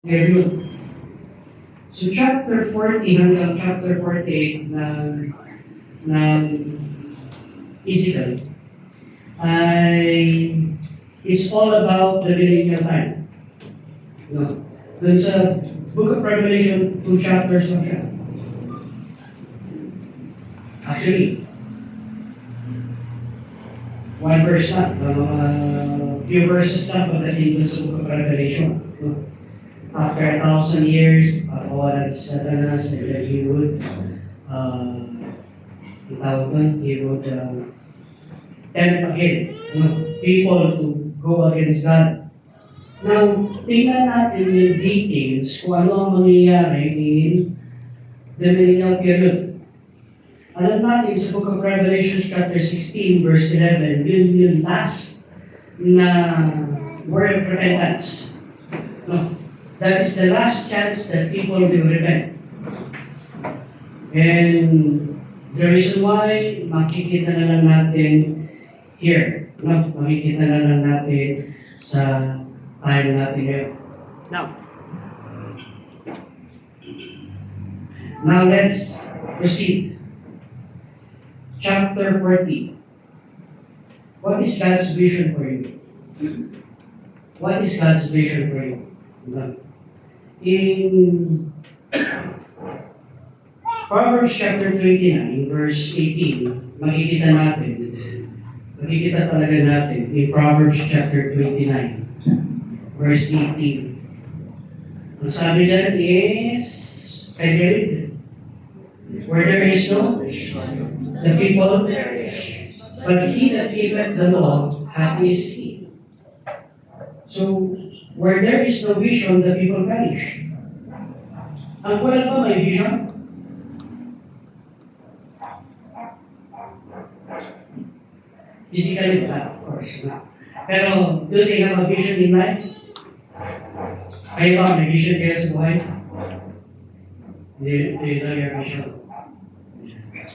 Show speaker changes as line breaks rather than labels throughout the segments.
Ngayon, so chapter 40 hanggang chapter 48 ng Ezekiel ay it's all about the millennial time. No. Dun sa Book of Revelation, 2 chapters lang siya. Actually, one verse lang, mga few verses lang pagdating dun sa Book of Revelation. No. After 1,000 years, pakawalan sa Satanas, and then he would, he would tempt again, people to go against God. Now, tingnan natin in details kung ano ang mangyayari in the millennial period. Alam natin sa Book of Revelation chapter 16, verse 11, yun yung last na word of repentance. No. That is the last chance that people will repent. And the reason why, makikita na lang natin here. No? Makikita na lang natin sa time natin ngayon. Now let's proceed. Chapter 40. What is God's vision for you? What is God's vision for you? In Proverbs chapter 29, verse 18, makikita talaga natin in Proverbs chapter 29, verse 18. Ang sabi dyan is, can you read? Where there is no, the people perish. But he that keepeth the law, happy is he. So, where there is no vision, the people perish. Ang wala ba may vision? Physically, of course. No. Pero, do they have a vision in life? Kayo ba, may vision kayo sa buhay? Do you know your vision?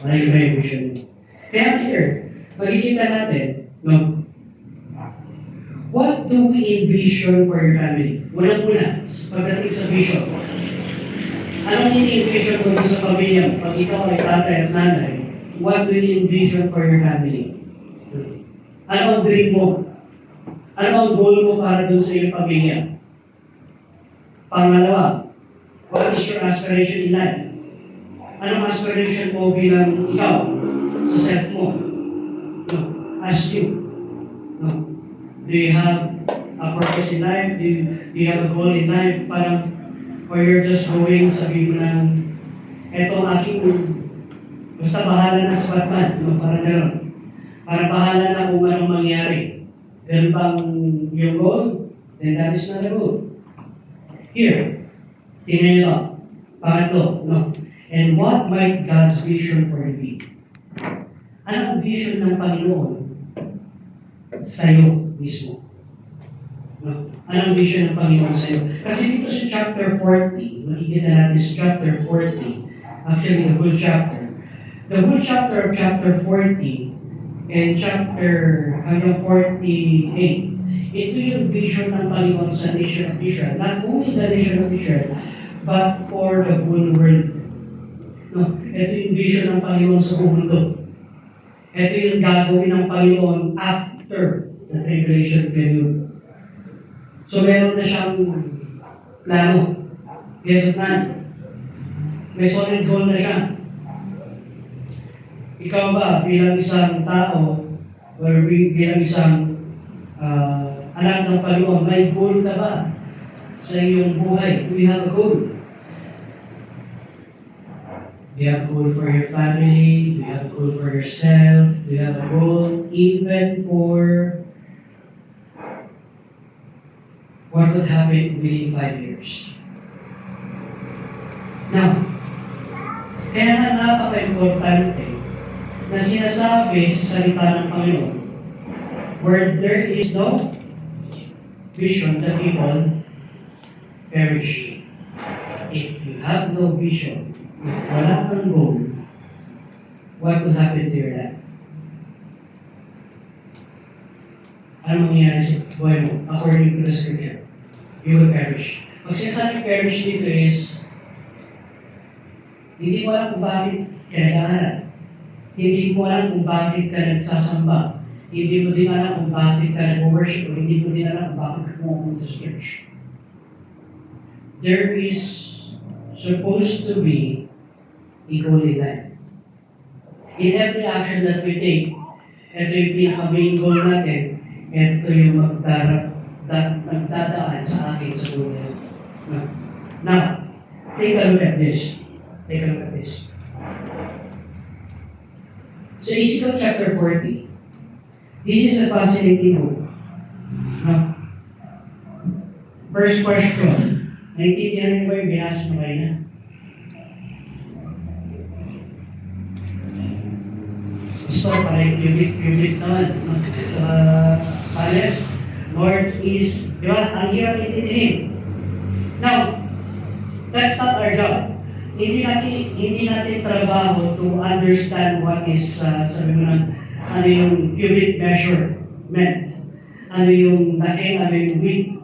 Wala yung may vision. Kaya here, magkikita natin, no? What do we envision for your family? Unang-una, pagdating sa vision. Anong ini-envision mo sa pamilya? Pag ikaw ay tatay at nanay, what do you envision for your family? Ano ang dream mo? Ano ang goal mo para dun sa iyong pamilya? Pangalawa, what is your aspiration in life? Anong aspiration mo bilang ikaw sa self mo? No, as you. No. Do you have a purpose in life? Do you have a goal in life? Parang, or you're just going, sabi mo lang, eto ang aking, basta bahala na sa Batman. No? Parang gano'n. Para bahala na kung anong mangyari. Ganun bang yung goal? Then that is not a goal. Here, tingnan nyo. Pangatlo, no? And what might God's vision for you be? Ano ang vision ng Panginoon sa'yo mismo? No? Anong vision ng Panginoon sa'yo? Kasi dito sa chapter 40, makikita natin sa chapter 40, actually the whole chapter of chapter 40 and chapter hanggang 48, ito yung vision ng Panginoon sa nation of Israel. Not only the nation of Israel, but for the whole world. No? Ito yung vision ng Panginoon sa buong mundo. Ito yung gagawin ng Panginoon after the tribulation period. So meron na siyang plano. Yes, man. May solid goal na siya. Ikaw ba, bilang isang tao, or bilang isang anak ng Panginoon, may goal ka ba sa iyong buhay? Do you have a goal? Do you have a goal for your family? Do you have a goal for yourself? Do you have a goal even for what would happen within 5 years? Now, kaya nga napaka-importante na sinasabi sa salita ng Panginoon, where there is no vision, the people perish. If you have no vision, if wala kang goal, what will happen to your life? Ano mangyayari sa buhay mo according to the scripture? You will perish. Pag sinasabing perish dito is, hindi mo alam kung bakit ka nag-aaral. Hindi mo alam kung bakit ka nagsasamba. Hindi mo din alam kung bakit ka nag-worship o hindi mo din alam kung bakit ka pumunta sa church. There is supposed to be a holy life. In every action that we take, ito yung pinaka-main goal natin, ito yung magdadaan sa akin sa buhay. Now, take a look at this. Take a look at this. Sa Ezekiel chapter 40, this is a fascinating book. First question, naintindihan niyo ba yung binasa mo kayo na? Gusto, parang cubic naman. Paano North, East, di ba? Ang hirap intindihin. Now, that's not our job. Hindi natin trabaho to understand what is, sabi mo na, ano yung cubic measurement, ano yung laki, ano yung width.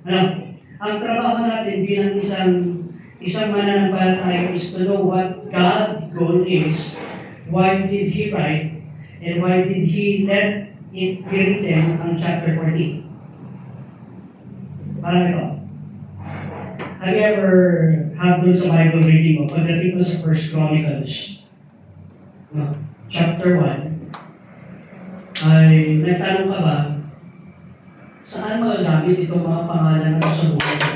Ano? Ang trabaho natin bilang isang mananampalataya is to know what God's goal is, why did He write, and why did He let it be written on chapter 40. Parang ito. Have you ever had dun sa Bible reading mo, pagdating mo sa First Chronicles, chapter 1, ay nagtanong ka ba, saan magagamit itong mga pangalan na sa buhay ko?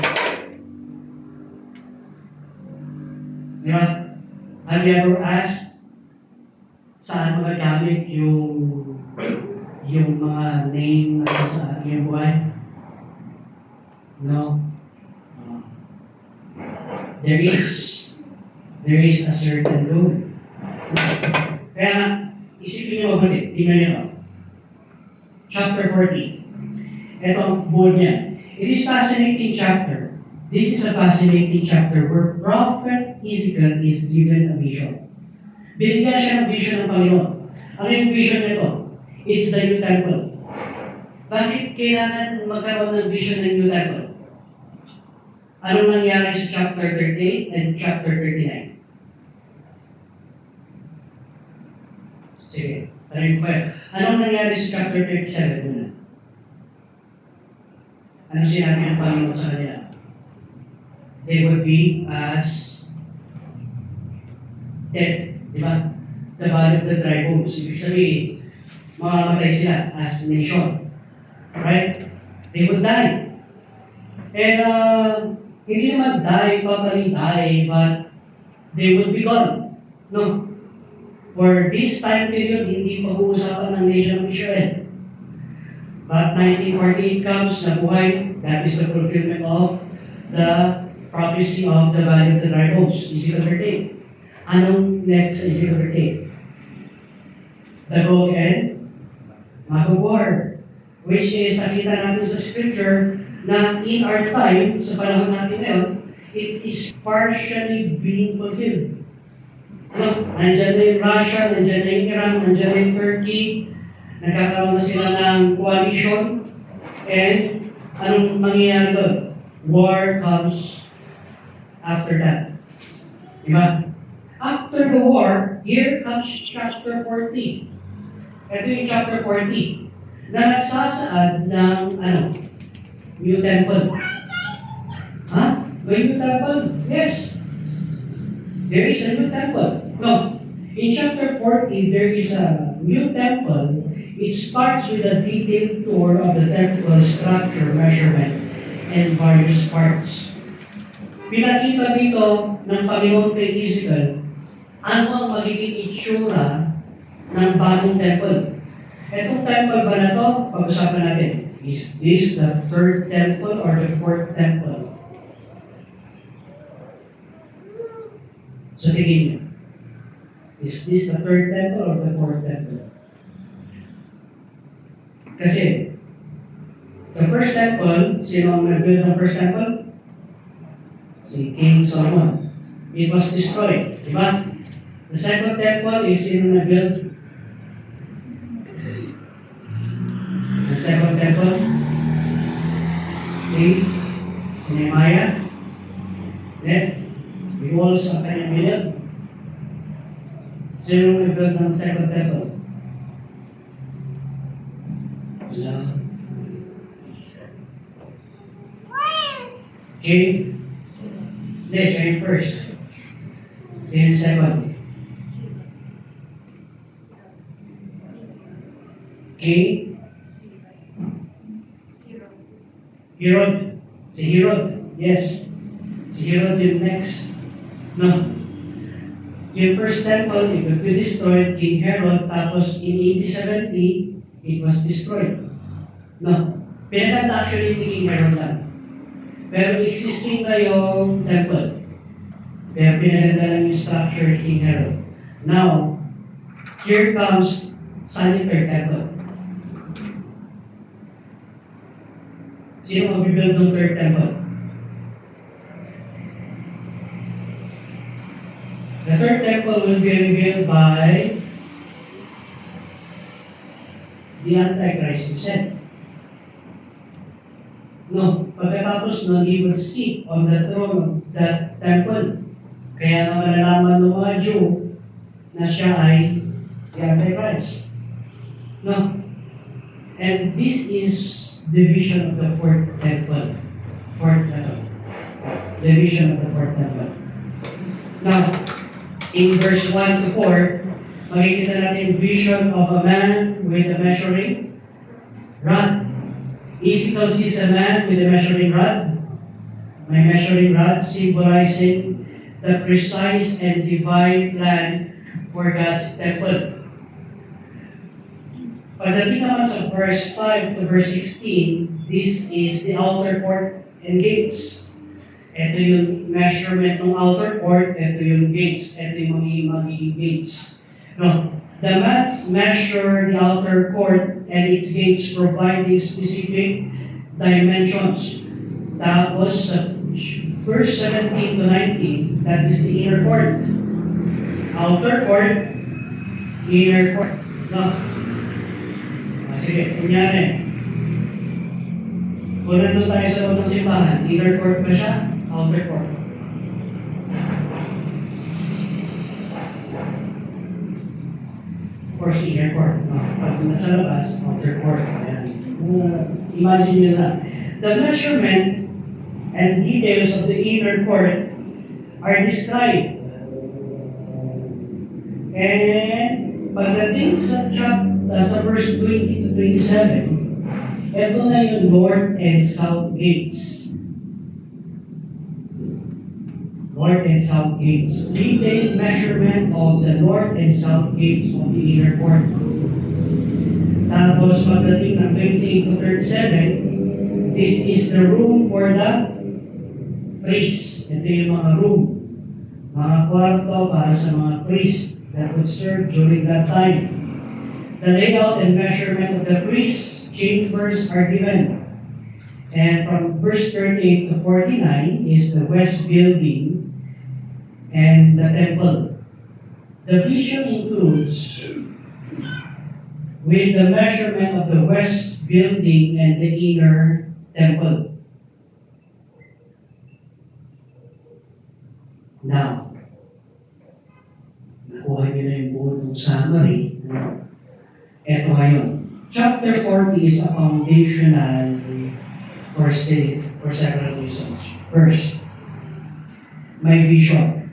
Di ba? Have you ever asked, saan magagamit yung mga name na sa iyong buhay? No? There is a certain rule. Kaya, isipin niyo mabuti, tingnan niyo ito. Chapter 40. Ito ang bold niya. It is fascinating chapter. This is a fascinating chapter where Prophet Ezekiel is given a vision. Binigyan siya ng vision ng Panginoon. Ano yung vision nito? It's the new temple. Bakit kailangan magkaroon ng vision ng new temple? Anong nangyari sa chapter 38 and chapter 39? Sige, tarin ko kayo. Anong nangyari sa chapter 37 muna? Anong sinabi ng Panginoon sa kanila? They would be as dead. Di ba? The body of the dry bones. Ibig sabihin, mamamatay sila as nation. Right? They would die. And hindi naman totally die, but they would be gone. No. For this time period, hindi pag-uusapan ng nation of Israel. But 1948 comes, nabuhay, that is the fulfillment of the prophecy of the valley of the dry bones, Ezekiel 38. Anong next sa Ezekiel 38? The Gog and Magog war, which is nakita natin sa scripture na in our time, sa panahon natin ngayon, it is partially being fulfilled. Nandiyan na yung Russia, nandiyan na yung Iran, nandiyan na yung Turkey, nagkakaroon na sila ng coalition, and anong mangyayari doon? War comes after that. Diba? After the war, here comes chapter 40. Ito yung chapter 40 na nagsasaad ng new temple. Ha? May new temple? Yes. There is a new temple. No. In chapter 40, there is a new temple. It starts with a detailed tour of the temple structure, measurement, and various parts. Pinakita dito ng Panginoon kay Ezekiel ano ang magiging itsura ng bagong temple. Etong temple ba na to? Pag-usapan natin. Is this the third temple or the fourth temple? So tingin niyo. Is this the third temple or the fourth temple? Kasi, the first temple, sino ang nag-build ng first temple? Si King Solomon. It was destroyed. Diba? The second temple is sino nag-build? The second temple, si Nehemiah. Then, we also kanyang bilang. Sino nag-build ng second temple? Wala. Okay? Hindi, siya yung first. Sino yung second? Okay? Herod. Si Herod. Yes. Si Herod yung next. No. Yung first temple, it was destroyed, King Herod, tapos in AD 70, it was destroyed. No. Pinaganda actually ni King Herod lang. Pero existing na yung temple. Kaya pinaganda lang yung structure ni King Herod. Now, here comes Sanitary Temple. Sino mag-build ng third temple? The third temple will be revealed by the Antichrist himself. No, pagkatapos nun, he will sit on the throne of that temple. Kaya na malalaman ng mga Jew na siya ay the Antichrist. No. And this is the vision of the fourth temple. The vision of the fourth temple. Now, in verse 1 to 4, makikita natin vision of a man with a measuring rod. Ezekiel sees a man with a measuring rod. My measuring rod symbolizing the precise and divine plan for God's temple. Pagdating naman sa verse 5 to verse 16, this is the outer court and gates. Ito yung measurement ng outer court, ito yung gates, ito yung magiging gates. No, the maps measure the outer court and its gates providing specific dimensions. Tapos sa verse 17 to 19, that is the inner court. Outer court, inner court. No. Sige, kunyari. Kung nandun tayo sa loob ng simbahan, inner court ba siya? Outer court. Of course, inner court. No? Pag nasa labas, outer court. Imagine nyo na. The measurement and details of the inner court are described. And pagdating sa verse 20 to 27, ito na yung north and south gates. North and south gates. Detailed measurement of the north and south gates of the inner court. Tapos pagdating ng 28 to 37, this is the room for the priest. Ito yung mga room. Mga kwarto para sa mga priest that would serve during that time. The layout and measurement of the priest's chambers are given. And from verse 38 to 49 is the west building and the temple. The vision includes with the measurement of the west building and the inner temple. Now, nakuha niyo na yung buong summary. Ito ngayon. Chapter 40 is a foundational for several reasons. First, my vision.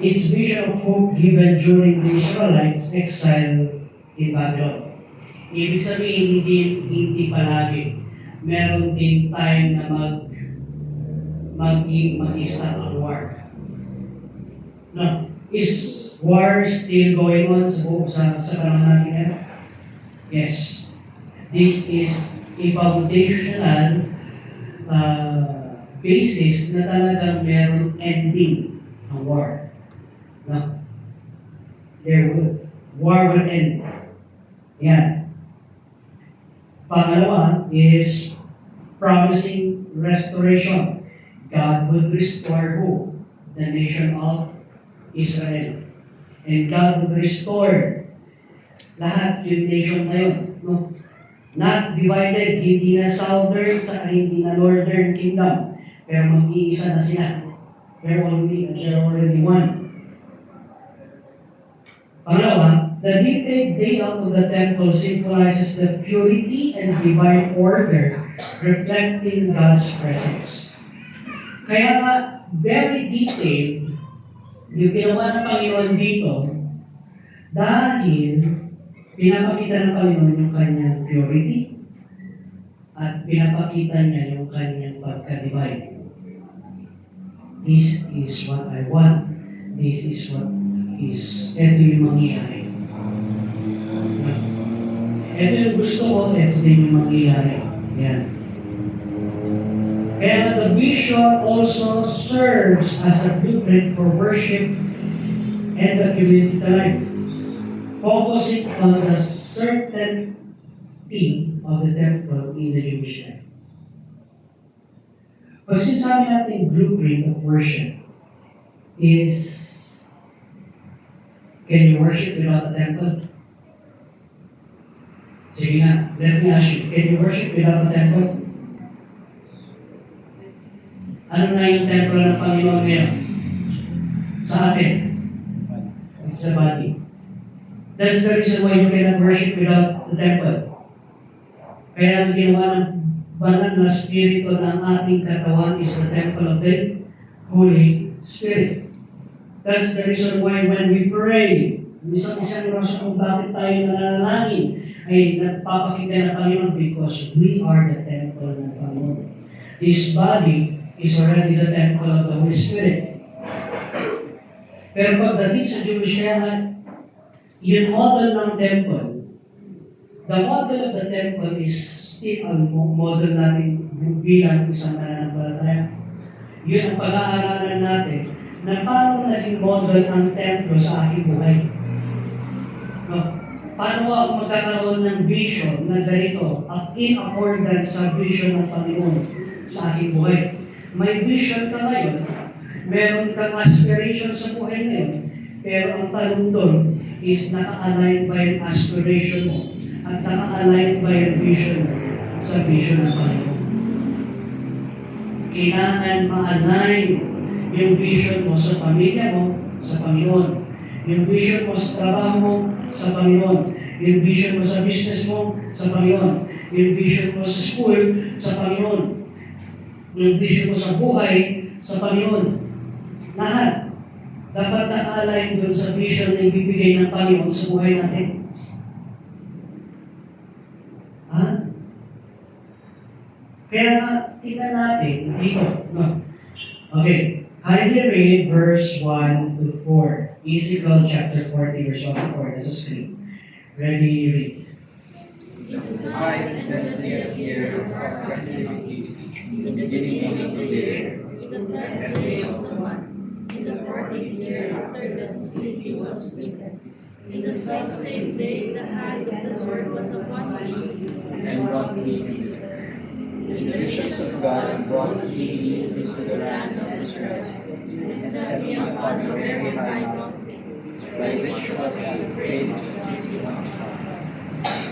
It's vision of hope given during the Israelites' exile in Babylon. Ibig sabihin, hindi palagi. Meron din time na mag-start ang war. No. Is war still going on sa panahon natin ngayon? Yes. This is a foundational basis na talagang meron ending ang war. No? War will end. Yan. Pangalawa is promising restoration. God would restore who? The nation of Israel. And God would restore lahat yung nation na yun. No? Not divided, hindi na southern sa hindi na northern kingdom. Pero mag-iisa na sila. You're already one. Pangalawa, the detailed layout of the temple symbolizes the purity and divine order reflecting God's presence. Kaya nga, very detailed yung ginawa ng Panginoon dito dahil pinapakita ng Panginoon yung kanyang purity at pinapakita niya yung kanyang pagka-divine. This is what I want. This is what is. Ito yung mangyayari. Ito yung gusto ko, ito din yung mangyayari. Yan. Kaya the vision also serves as a blueprint for worship and the community life, focusing on the certain theme of the temple in the Jewish life. Pag sinasabi natin blueprint of worship is, can you worship without a temple? Sige nga, let me ask you, can you worship without a temple? Ano na yung temple ng Panginoon ngayon? Sa atin. It's the body. That's the reason why you cannot worship without the temple. Kaya ang ginawa ng banal na spirito ng ating katawan is the temple of the Holy Spirit. That's the reason why when we pray, isang rason kung bakit tayo nananalangin ay nagpapakita ng Panginoon because we are the temple ng Panginoon. This body is already the temple of the Holy Spirit. Pero pagdating sa Jewish kaya yung model ng temple, the model of the temple is still ang model natin bilang isang mananampalataya. Yun ang pag-aaralan natin na paano naging model ang templo sa aking buhay. No? Paano ako magkakaroon ng vision na ganito at in accordance sa vision ng Panginoon sa aking buhay. May vision ka ngayon, meron kang aspiration sa buhay ngayon, pero ang tanong doon is naka-align ba yung aspiration mo at naka-align ba yung vision mo sa vision ng Panginoon. Kailangan ma-align yung vision mo sa pamilya mo sa Panginoon. Yung vision mo sa trabaho mo sa Panginoon. Yung vision mo sa business mo sa Panginoon. Yung vision mo sa school sa Panginoon. Yung vision mo sa buhay sa Panginoon. Lahat. Dapat naka-align doon sa vision na ibibigay ng Panginoon sa buhay natin. Ha? Kaya tingnan natin dito. No? Okay. Kindly read verse 1 to 4. Ezekiel chapter 40, verse 1 to 4. That's a screen. Ready, read.
I intended the year of our captivity, in the beginning of the year, in the 10th day of the month, in the 14th year after the city was built. In the selfsame day, the hand of the Lord was upon me, and brought me thither. The visions of God brought me into the land of Israel, and set me upon a very high mountain, by which was the great city of Sodom.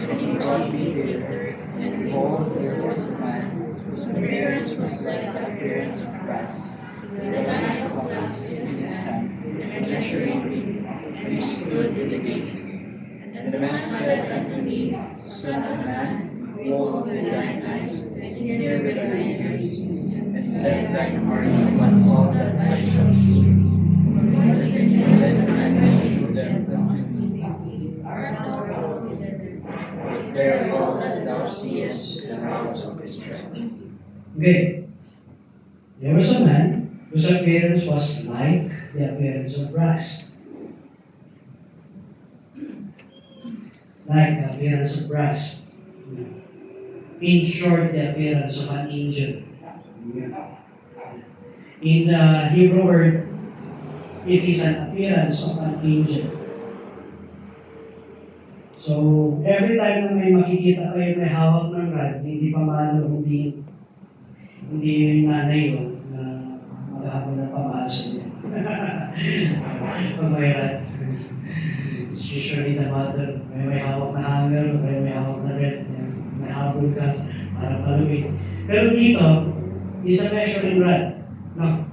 And he brought me thither, and behold, there was a man, whose appearance was like the appearance of brass, with a light of glass in his hand, and measuring me, and he stood in the gate. And the man said unto me, Son of man, behold with thine eyes, and hear with thine ears, and set thine heart upon all that I shall show you. For the heaven and I will show them unto thee. Art thou wrong thither? Declare all that thou seest to the house of Israel.
Okay. There was a man whose appearance was like the appearance of brass. Like the appearance of brass. In short, the appearance of an angel. In the Hebrew word, it is an appearance of an angel. So, every time na may makikita kayo may hawak ng rod, hindi pa malo, hindi yung nanay yun na maghahabol ng pamahal sa inyo. Pag may rod, it's usually the mother, may hawak na hanger, may hawak na red, may habol ka para paluin. Pero dito, is a measuring rod. No.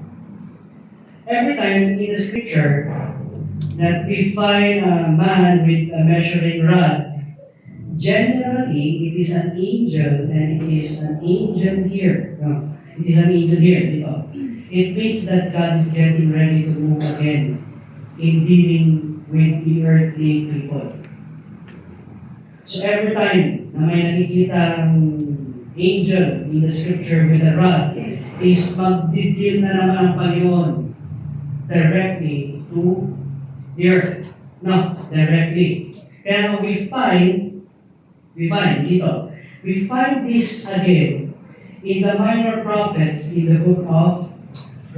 Every time in the scripture that we find a man with a measuring rod, generally it is an angel, and it is an angel here. No, it is an angel here. It means that God is getting ready to move again in dealing with the earthly people. So every time na may nakikitang angel in the scripture with a rod, is magdideal na naman ang Panginoon directly to the earth. No, directly. Kaya we find this again in the minor prophets in the book of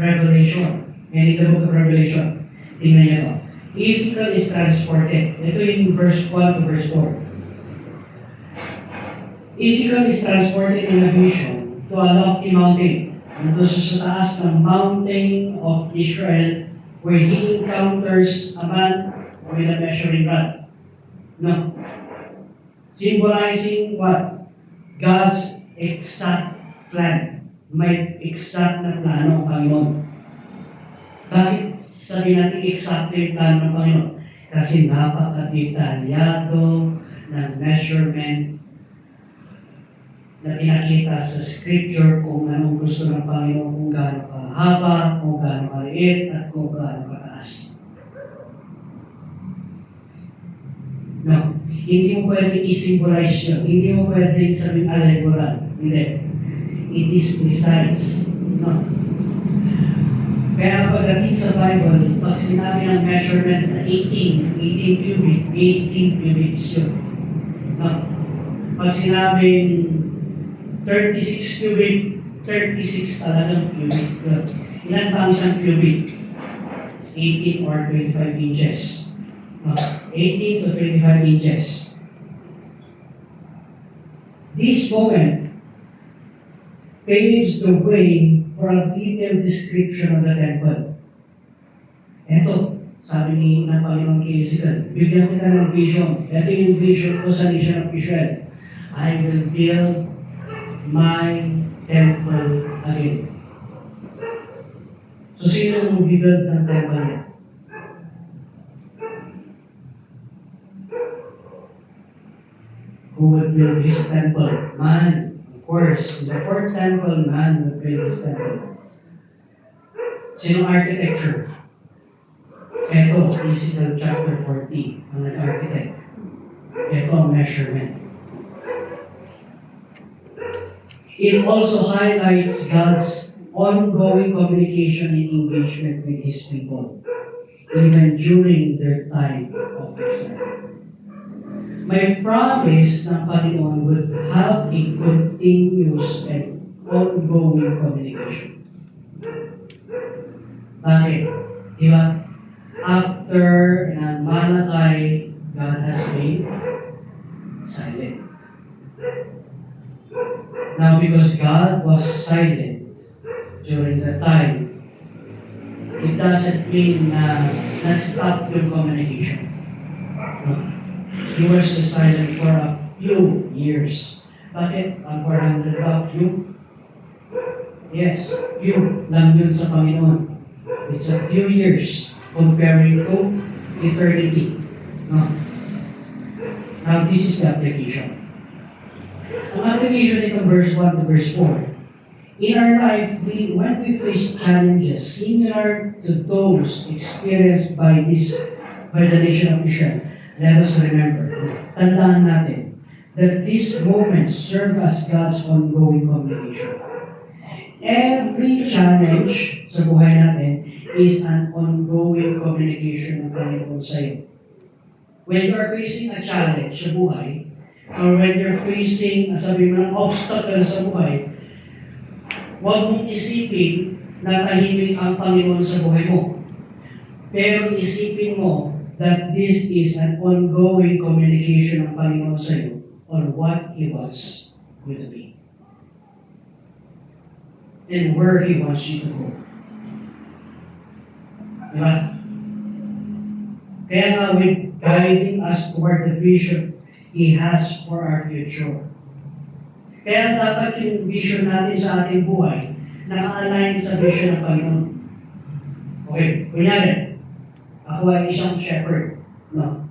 Revelation. And in the book of Revelation, tingnan niyo to. Ezekiel is transported. Ito yung verse 1 to verse 4. Ezekiel is transported in a vision to a lofty mountain. Nandun sa taas ng mountain of Israel, where he encounters a man with a measuring rod. No. Symbolizing what? God's exact plan. May exact na plano ang Panginoon. Bakit sabi natin exact yung plano ng Panginoon? Kasi napaka-detalyado ng measurement na pinakita sa scripture kung anong gusto ng Panginoon, kung gaano kahaba, kung gaano kaliit, at kung gaano kataas. No, hindi mo pwedeng i-symbolize yun. Hindi mo pwedeng sabihin allegoral. Hindi. It is precise. No. Kaya pagdating sa Bible, pag sinabi ng measurement na 18 cubits yun. No. Pag sinabing 36 cubic, 36 talagang cubic. Ilan pa ang isang cubic? It's 18 or 25 inches. 18 to 25 inches. This moment paves the way for a detailed description of the temple. Ito, sabi ni ng Panginoon kay Ezekiel, bigyan kita ng vision. Ito yung vision ko sa nation of Israel. I will build my temple again. So, sino ang build ng temple niya? Who would build his temple? Man. Of course. The fourth temple, man would build his temple. Sino architecture? Ito, Ezekiel chapter 40, ang nag-architect. Ito ang measurement. It also highlights God's ongoing communication and engagement with His people, even during their time of exile. May promise ng Panginoon would have a continuous and ongoing communication. Bakit? Diba? After Malachi, God has been silent. Now, because God was silent during that time, it doesn't mean na nag-stop yung communication. No. He was just silent for a few years. Bakit? 400 ba? Few? Yes, few lang yun sa Panginoon. It's a few years comparing to eternity. No. Now, this is the application. Ang application nito verse 1 to verse 4. In our life, when we face challenges similar to those experienced by the nation of Israel, let us remember, tandaan natin, that these moments serve as God's ongoing communication. Every challenge sa buhay natin is an ongoing communication ng Panginoon sa iyo. When you are facing a challenge sa buhay, or when you're facing, sabi mo ng obstacle sa buhay, huwag mong isipin na tahimik ang Panginoon sa buhay mo. Pero isipin mo that this is an ongoing communication ng Panginoon sa iyo on what He wants you to be. And where He wants you to go. Diba? Kaya nga with guiding us toward the vision He has for our future. Kaya dapat yung vision natin sa ating buhay naka-align sa vision ng Panginoon. Okay, kunyari, ako ay isang shepherd, no?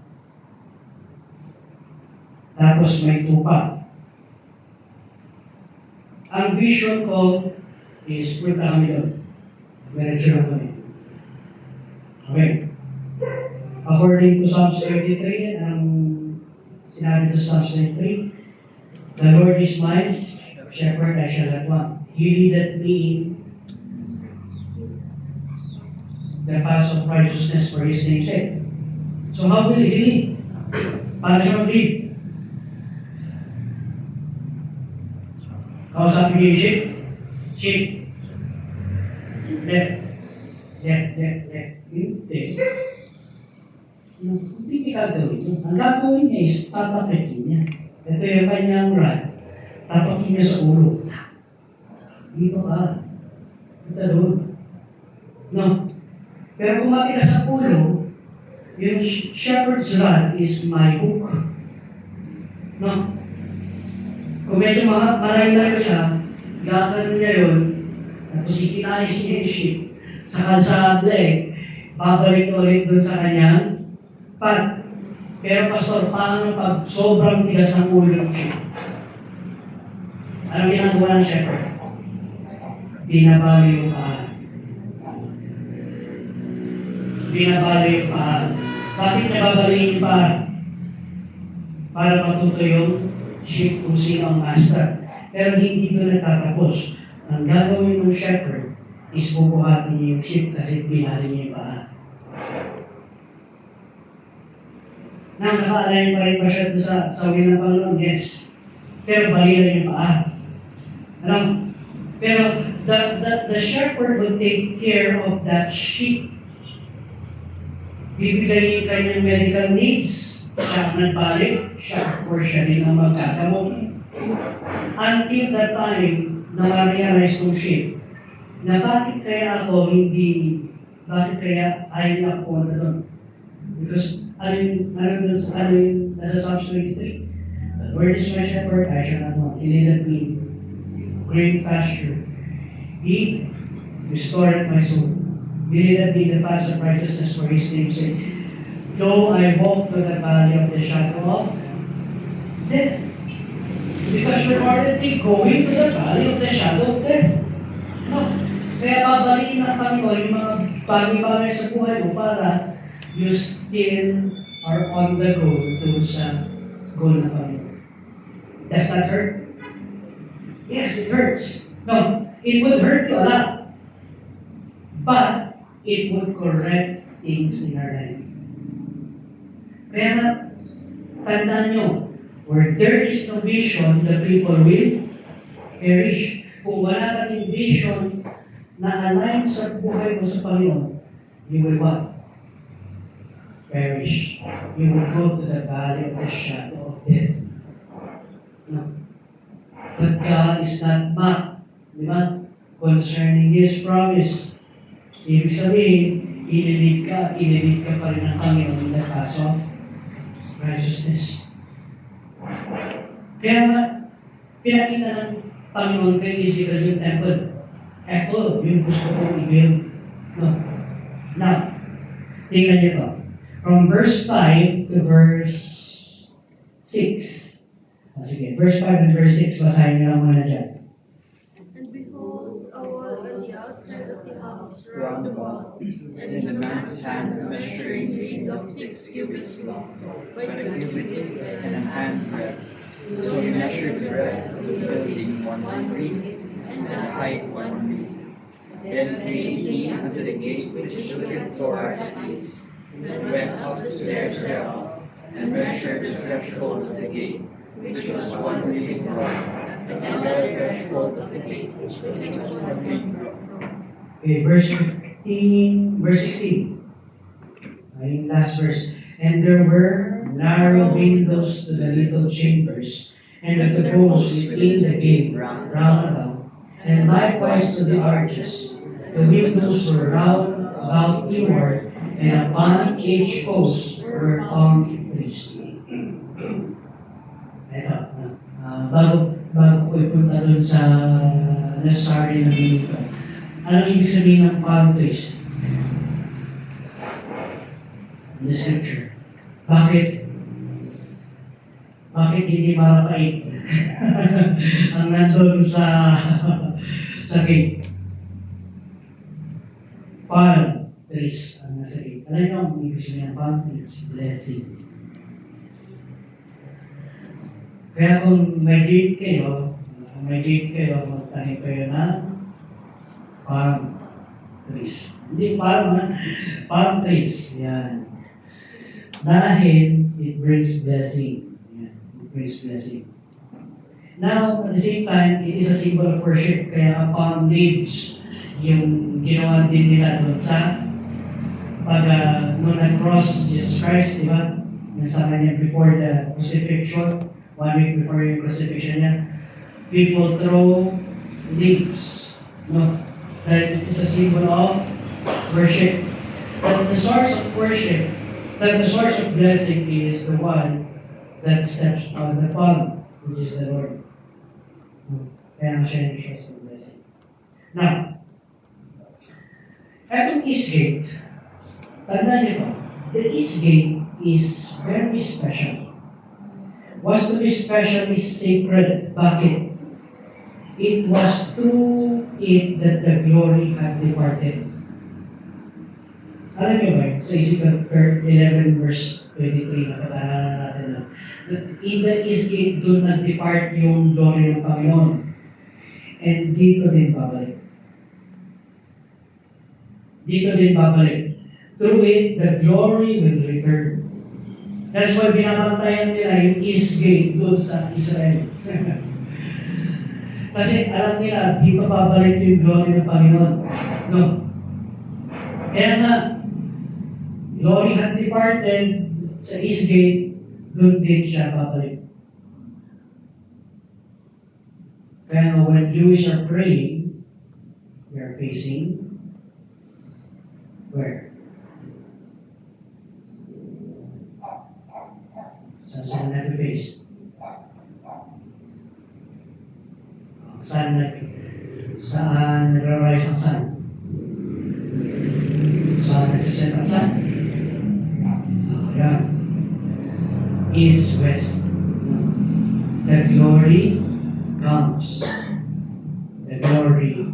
Tapos may tupa. Ang vision ko is punta kami doon. Diretso lang kami. Okay. According to Psalms 33, ang sinabi to Psalms 33, the Lord is my shepherd, I shall not want. He leadeth me in the paths of righteousness for His name's sake. So how will He lead? Paano siya mag-lead? Kausapin niyo yung sheep? Sheep. Left. Hindi. Hindi niya gagawin yun. Ang gagawin niya is tatapikin niya. Ito yung kanyang rod. Tapakin niya sa ulo. Dito ka. Ito doon. No? Pero kung mati ka sa ulo, yung shepherd's rod is my hook. No? Kung medyo malayo-layo siya, gagawin niya yun, tapos ikinalis niya yung sheep sa kalsada babalik ulit dun sa kanyang path. Pero pastor, paano pag sobrang tigas ng ulo ng sheep? Anong ginagawa ng shepherd? Binabali yung paa. Binabali yung paa. Bakit niya babali yung paa? Para matuto yung sheep kung sino ang master. Pero hindi ito natatapos. Ang gagawin ng shepherd is bubuhatin niya yung sheep kasi binali niya yung paa. Nakaka-align pa rin ba siya sa will ng Panginoon? Yes. Pero bali na yung paa. Ano? Pero the shepherd will take care of that sheep. Bibigay niya kanyang medical needs. Siya ang nagbalik. Siya, or siya din ang magkagamot. Until that time, na-realize ng sheep na bakit kaya ayaw niya ako punta doon? Because, nasa Psalms 23, the Lord is my shepherd, I shall not want. He leadeth me in green pasture. He restored my soul. He leadeth me in the paths of righteousness for His name's sake. Though I walk through the valley of the shadow of death. Because we're already going to the valley of the shadow of death. No. Kaya babaliin ng Panginoon yung mga bagay-bagay sa buhay mo para you still are on the go to sa goal ng Panginoon. Does that hurt? Yes, it hurts. No, it would hurt you a lot. But it would correct things in our life. Kaya tandaan nyo, where there is no vision, the people will perish. Kung wala kating vision na align sa buhay mo sa Panginoon, you will what? Perish. You will go to the valley of the shadow of death. No. But God is not mocked. Di ba? Concerning His promise. Ibig sabihin, ililid ka pa rin ng Panginoon in the path of righteousness. Kaya nga, pinakita ng Panginoon kay Ezekiel yung temple. Ito, yung gusto kong i-build. No. Now, tingnan niyo ito. From verse 5 to verse 6. Sige, verse 5 and verse 6, basahin niyo lang muna dyan.
And behold, a wall on the outside of the house round about, and in the man's hand a measuring reed of 6 cubits long, by the cubit and a hand breadth. So he measured the breadth of the building 1 reed, and the height 1 reed. Then came he unto the gate which looketh towards east, and went up the stairs thereof, and measured the threshold of the gate, which was 1 reed broad, and the threshold of the gate, which was 1 reed broad.
Okay, verse 16. Ayun, last verse. And there were narrow windows to the little chambers, and of the posts within the gate round about, and likewise to the arches. The windows were round about inward, and upon each post were palm trees. Ito, bago ko ipunta dun sa necessary na dito. Anong ibig sabihin ng palm trees? in the scripture. Bakit? Bakit hindi marapait ang nandun sa gate? Palm trees ang nasa gate. Alam niyo ang ibig sabihin ng palm trees? Blessing. Kaya kung may gate kayo, magtanim kayo ng palm trees. Hindi palm trees. Yan. Dahil it brings blessing. Yan. It brings blessing. Now, at the same time, it is a symbol of worship. Kaya ang palm leaves, yung ginawa din nila doon sa nung nag-cross Jesus Christ, di ba? Nasama niya before the crucifixion, 1 week before yung crucifixion niya, people throw leaves. No? That it is a symbol of worship. But the source of worship, that the source of blessing is the one that steps on the palm, which is the Lord. Kaya siya yung source of blessing. Now, etong East Gate, tandaan niyo to, the East Gate is very special. Was to be specially sacred. Bakit? It was through it that the glory had departed. Alam niyo ba yun? Sa Ezekiel 11 verse 23, napag-aaralan natin na, that in the East Gate, doon nag-depart yung glory ng Panginoon. And dito din babalik. Dito din babalik. Through it, the glory will return. That's why binabantayan nila yung East Gate doon sa Israel. Kasi alam nila, dito babalik yung glory ng Panginoon. No. Kaya nga, glory had departed sa East Gate, doon din siya babalik. Kaya nga, when Jews are praying, they are facing where? Saan nag-face? Saan nag-rise ang sun? Saan nagsiset ang sun? Ayan. East, west. The glory comes. The glory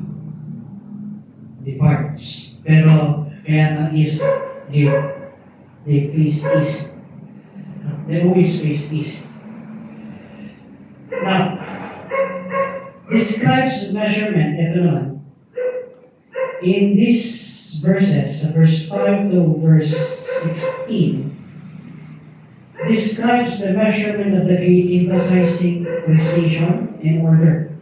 departs. Pero, kaya nga East Gate, they face east. They always face east. Now, describes measurement, ito naman. In these verses, verse 5 to verse 16, describes the measurement of the gate, emphasizing precision and order,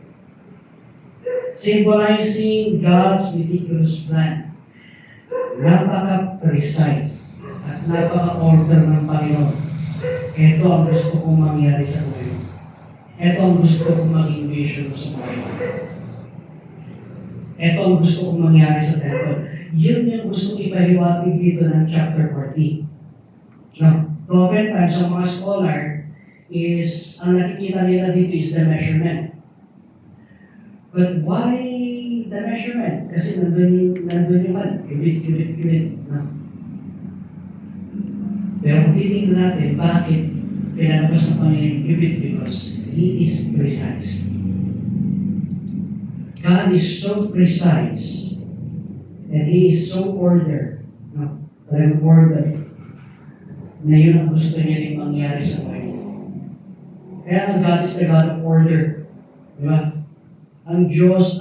symbolizing God's meticulous plan. Napaka-precise at napaka-order ng Panginoon. Ito ang gusto kong mangyari sa buhay mo. Ito ang gusto kong maging vision mo sa buhay mo. Ito ang gusto kong mangyari sa temple. Yun yung gusto kong ipahiwatig dito ng chapter 40. Now, oftentimes, ang mga scholar is, ang nakikita nila dito is the measurement. But why the measurement? Kasi nandun yung cubit. No? Pero kung titignan natin, bakit pinalabas ng Panginoon yung cubit? Because He is precise. God is so precise and He is so ordered. No? Talagang ordered na yun ang gusto niya rin mangyari sa buhay mo. Kaya ang God is the God of order. Di ba? Ang Diyos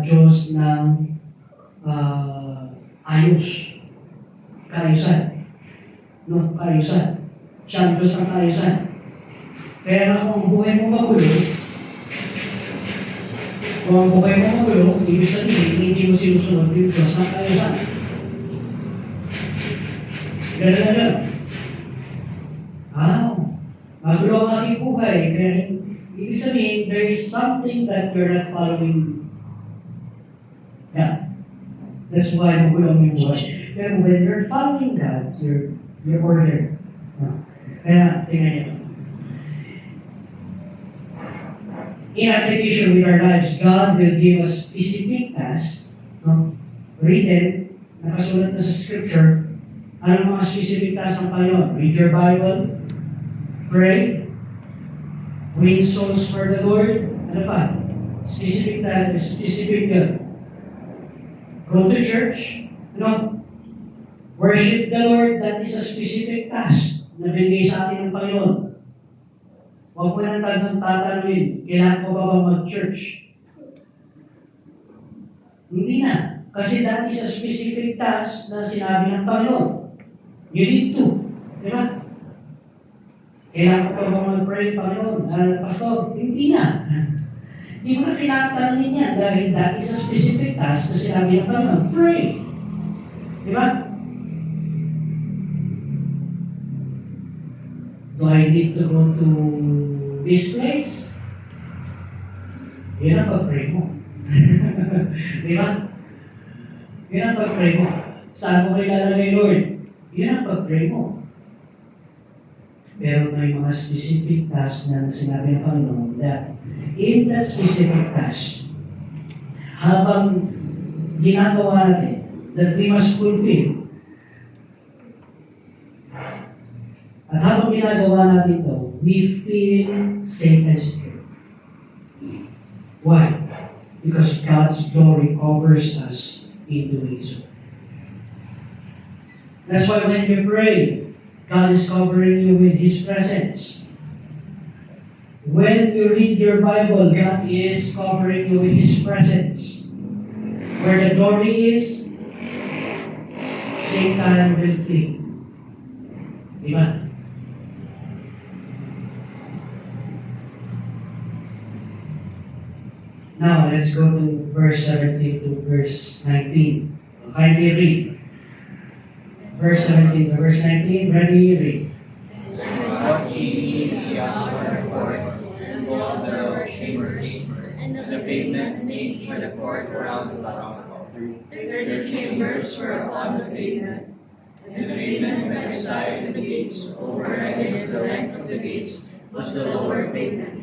Diyos ng ayos. Kaayusan. No, kaayusan. Siya ang Diyos ng kaayusan. Kaya na kung ang buhay mo magulo, ibig sabihin, hindi mo sinusunod yung Diyos ng kaayusan. Ganun na lang. Magulo ang aking buhay. Kaya, ibig sabihin, there is something that you're not following. Yeah. That's why magulo ang iyong buhay. Pero when you're following God, you're ordered. Kaya, tingnan niyo. In application with our lives, God will give us specific tasks, written, nakasulat na sa scripture, Ano mga specific task ng Panginoon? Read your Bible, pray, win souls for the Lord, ano pa? Specific go to church, worship the Lord, that is a specific task na binigay sa atin ng Panginoon. Huwag mo nang tatanungin, kailangan ko ba bang mag-church? Hindi na. Kasi that is a specific task na sinabi ng Panginoon. You need to. Di ba? Kailangan ko ba bang mag-pray, Panginoon? Pastor, hindi na. Hindi mo na kailangan tanongin yan dahil that is a specific task na sinabi ng Panginoon. Pray. Di ba? Do I need to go to this place? Yan ang pag-pray mo. Di ba? Yan ang pag-pray mo. Saan mo kayo lalagay, Lord? Yan ang pag-pray mo. Pero may mga specific tasks na sinabi ng Panginoon that in that specific task, habang ginagawa natin, that we must fulfill. At habang ginagawa natin ito, we feel safe and secure. Why? Because God's glory covers us in doing so. That's why when you pray, God is covering you with His presence. When you read your Bible, God is covering you with His presence. Where the glory is, Satan will flee. Diba? Now, let's go to verse 17 to verse 19. Kindly read. Verse 17 to verse 19, ready, read.
What ye the outer court, and all the lower chambers, and the pavement made for the court around about. 30 chambers were upon the pavement, and the pavement by the side of the gates, over against the length of the gates, was the lower pavement.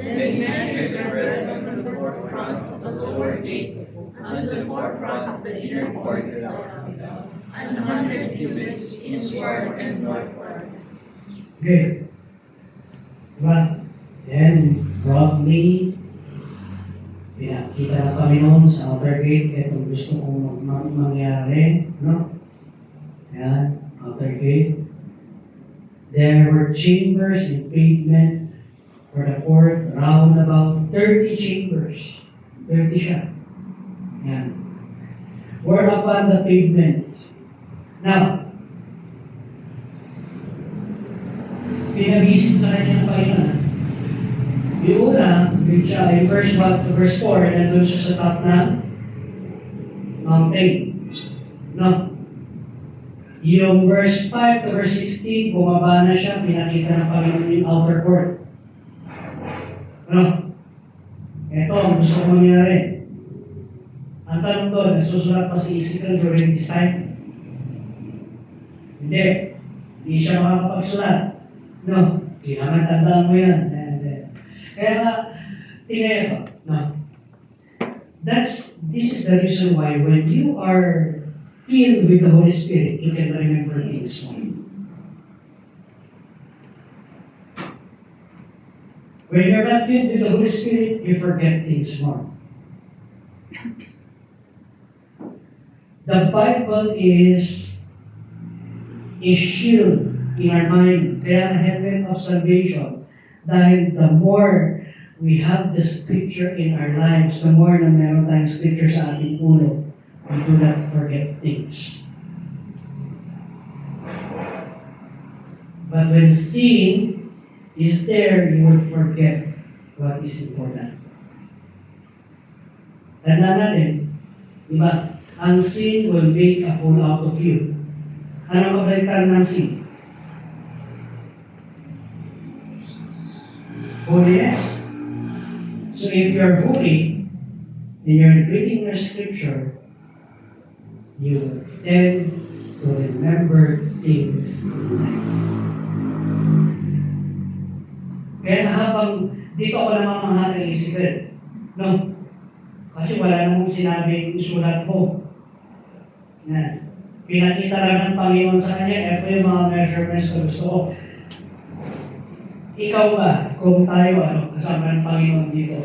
Then he measured the breadth from the forefront of the lower gate unto the forefront of the inner court without, 100 cubits eastward and northward.
Okay. Diba? Then, broadly, pinakita ng Panginoon sa outer gate, itong gusto kong mangyari, no? Yan, outer gate. There were chambers and pavement for the court, around about 30 chambers. 30 siya. Yan. Were upon the pavement. Now, pinabisin sa kanya ng Panginoon. Yung una, yung verse 1 to verse 4, nandun siya sa top ng mountain. No? Yung verse 5 to verse 16, bumaba na siya, pinakita ng Panginoon yung outer court. Ano? Ito, ang gusto ko mangyari. Ang tanong doon, nasusulat pa si Ezekiel during this time? Hindi. Hindi siya makakapagsulat. No. Kailangan tandaan mo yan. Kaya nga, tingnan ito. No. This is the reason why when you are filled with the Holy Spirit, you can remember things more. When you're not filled with the Holy Spirit, you forget things more. The Bible is a shield in our mind, kaya ang helmet of salvation. Dahil the more we have the Scripture in our lives, the more na meron tayong Scripture sa ating ulo, we do not forget things. But when sin is there, you will forget what is important. Tandaan natin, di ba? Ang sin will make a fool out of you. Anong kabaliktaran ng sin? Holiness. So if you're holy, and you're reading your scripture, you will tend to remember things in life. Kaya habang dito ako namamahal ng Ezekiel, no? Kasi wala namang sinabing isulat mo. Yan. Pinakita lang ng Panginoon sa kanya, ito yung mga measurements na gusto ko. Ikaw ba, kung tayo, kasama ng Panginoon dito?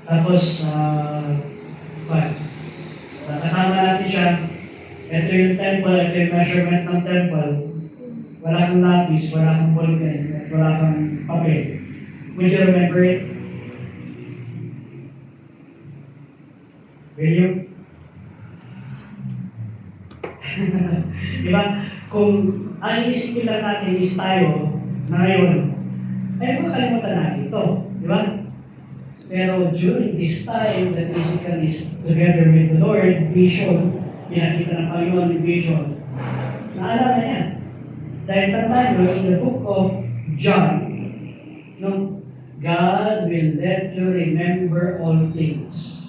Tapos, kasama natin siya, ito yung temple, ito yung measurement ng temple, wala kang lapis, wala kang ballpen, wala kang papel. Would you remember it? Will you? Diba? Kung ang isipin lang natin is tayo na ngayon, ay makalimutan natin ito. Diba? Pero during this time that Ezekiel is together with the Lord, vision, pinakita ng Panginoon yung vision, naalala niya. Dahil tandaan mo, in the book of John, no, God will let you remember all things.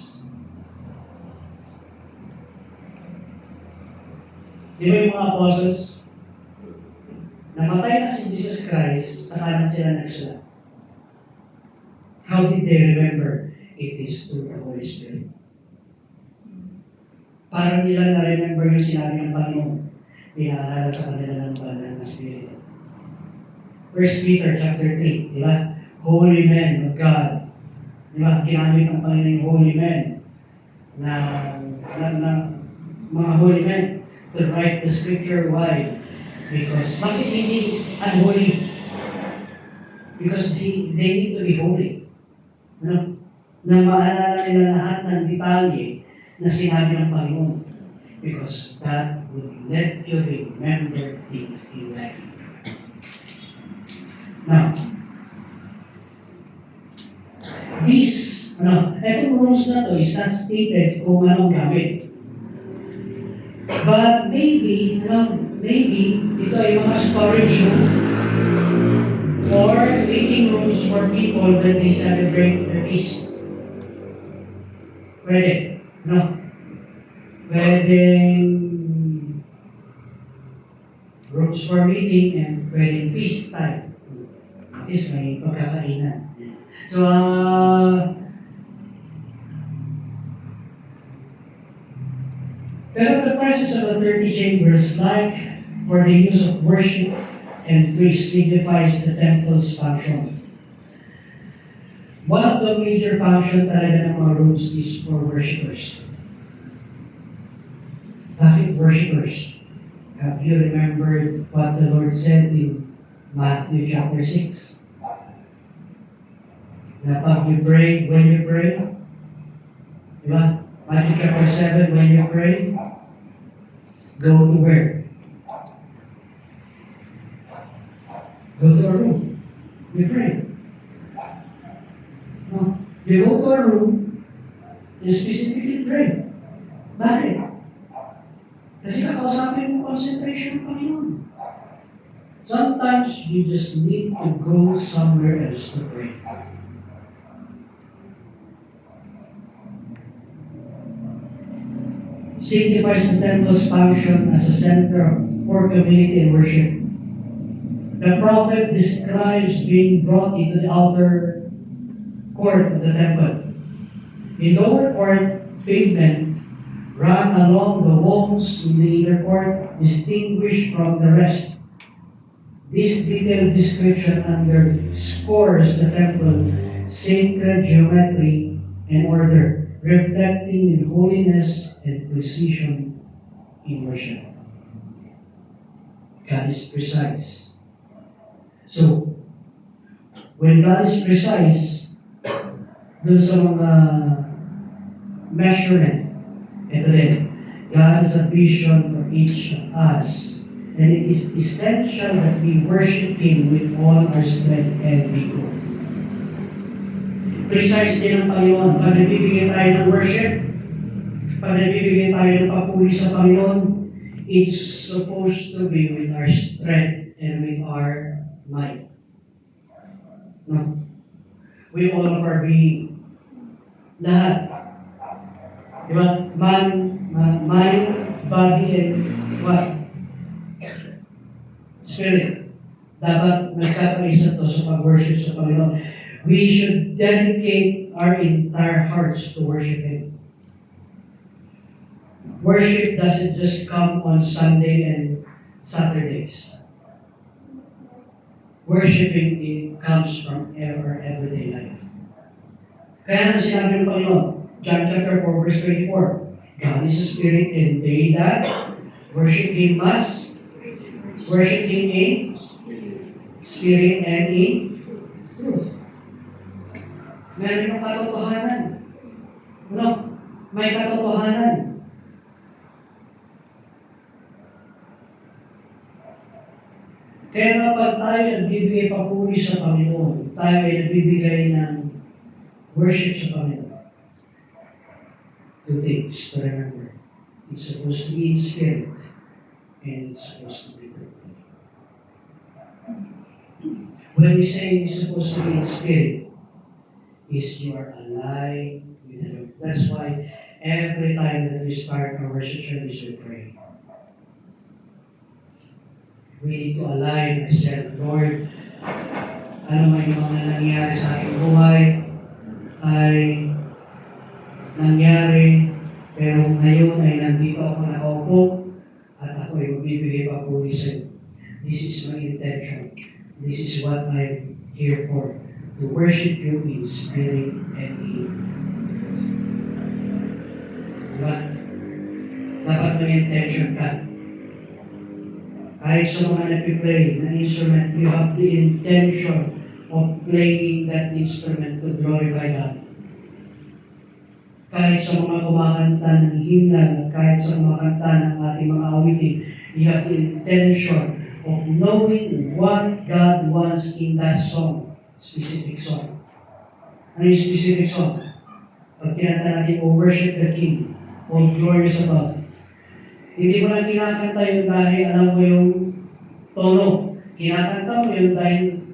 Di ba yung mga apostles? Namatay na si Jesus Christ, sa kanan sila nagsulat. How did they remember? It is through the Holy Spirit. Parang nila na-remember yung sinabi ng Panginoon. Pinaalala sa kanila ng banal na Espiritu. 1 Peter chapter 3, di ba? Holy men of God. Di ba? Ginamit ng Panginoon yung holy men na mga holy men to write the scripture. Why? Because, bakit hindi unholy? Because they need to be holy. Ano? Na maalala nila lahat ng detalye na sinabi ng Panginoon. Because that would let you remember things in life. Now, etong rules na to is not stated kung anong gamit. But maybe ito ay mga storage room or waiting rooms for people when they celebrate the feast. Pwede, Pwedeng rooms for meeting and pwedeng feast time. At least may pagkakainan. So, pero the presence of the 30 chambers, like for the use of worship and praise, signifies the temple's function. One of the major functions talaga ng mga rooms is for worshipers. Bakit worshipers? Have you remembered what the Lord said in Matthew chapter 6? Na pag you pray, when you pray, diba? Matthew chapter 7, when you pray, go to where? Go to a room. You pray. No. You go to a room, you specifically pray. Bakit? Kasi kakausapin mo concentration ng Panginoon. Sometimes you just need to go somewhere else to pray. Signifies the temple's function as a center for community and worship. The prophet describes being brought into the outer court of the temple. In the lower court, pavement ran along the walls in the inner court, distinguished from the rest. This detailed description underscores the temple's sacred geometry and order, reflecting in holiness and precision in worship. God is precise. So, when God is precise, dun sa mga measurement, ito din, God has a vision for each of us. And it is essential that we worship Him with all our strength and vigor. Precise din ang Panginoon. Pag nagbibigay tayo ng worship, pag nagbibigay tayo ng papuri sa Panginoon, it's supposed to be with our strength and with our might. No? With all of our being. Lahat. Diba? Mind, body, and what? Spirit. Dapat nagkakaisa to sa pag-worship sa Panginoon. We should dedicate our entire hearts to worship Him. Worship doesn't just come on Sunday and Saturdays. Worshiping it comes from our everyday life. Kaya na sinabi ng Panginoon, John chapter 4, verse 24, God is a spirit, and they that worship Him must worship Him in spirit and in truth. Meron yung katotohanan. No? May katotohanan. Kaya nga pag tayo nagbibigay papuri sa Panginoon, tayo ay nagbibigay ng worship sa Panginoon. Two things to remember. It's supposed to be in spirit, and it's supposed to be true. When we say it's supposed to be in spirit, is you are alive with the Lord. That's why every time that we start our worship service, we pray. We need to align ourselves, Lord. Ano man yung mga nangyari sa aking buhay ay nangyari, pero ngayon ay nandito ako nakaupo at ako ay magbibigay papuri sa iyo. This is my intention. This is what I'm here for. To worship you in spirit and in truth. Diba? Dapat may intention ka. Kahit sa mga napiplay na instrument, you have the intention of playing that instrument to glorify God. Kahit sa mga kumakanta ng hymnal, kahit sa mga kanta ng ating mga awitin, you have the intention of knowing what God wants in that song, specific song. Ano yung specific song? Pag kinanta natin, O worship the King, O glorious above. Hindi mo lang kinakanta yun dahil alam mo yung tono. Kinakanta mo yun dahil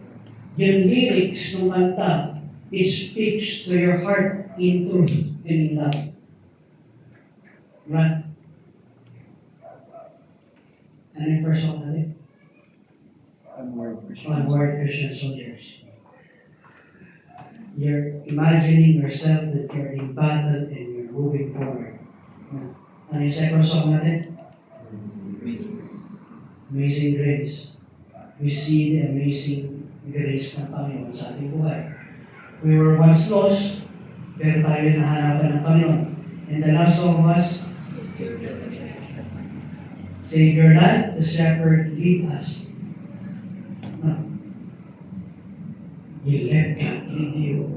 yung lyrics ng kanta, it speaks to your heart in truth and in love. Right? Ano yung first song natin? Onward Christian Soldiers. You're imagining yourself that you're in battle and you're moving forward. Ano yung second song natin? Amazing Grace. We see the amazing grace ng Panginoon sa ating buhay. We were once lost, pero tayo nahanapan ng Panginoon. And the last song was, Savior life, the shepherd lead us. No. You let God lead you.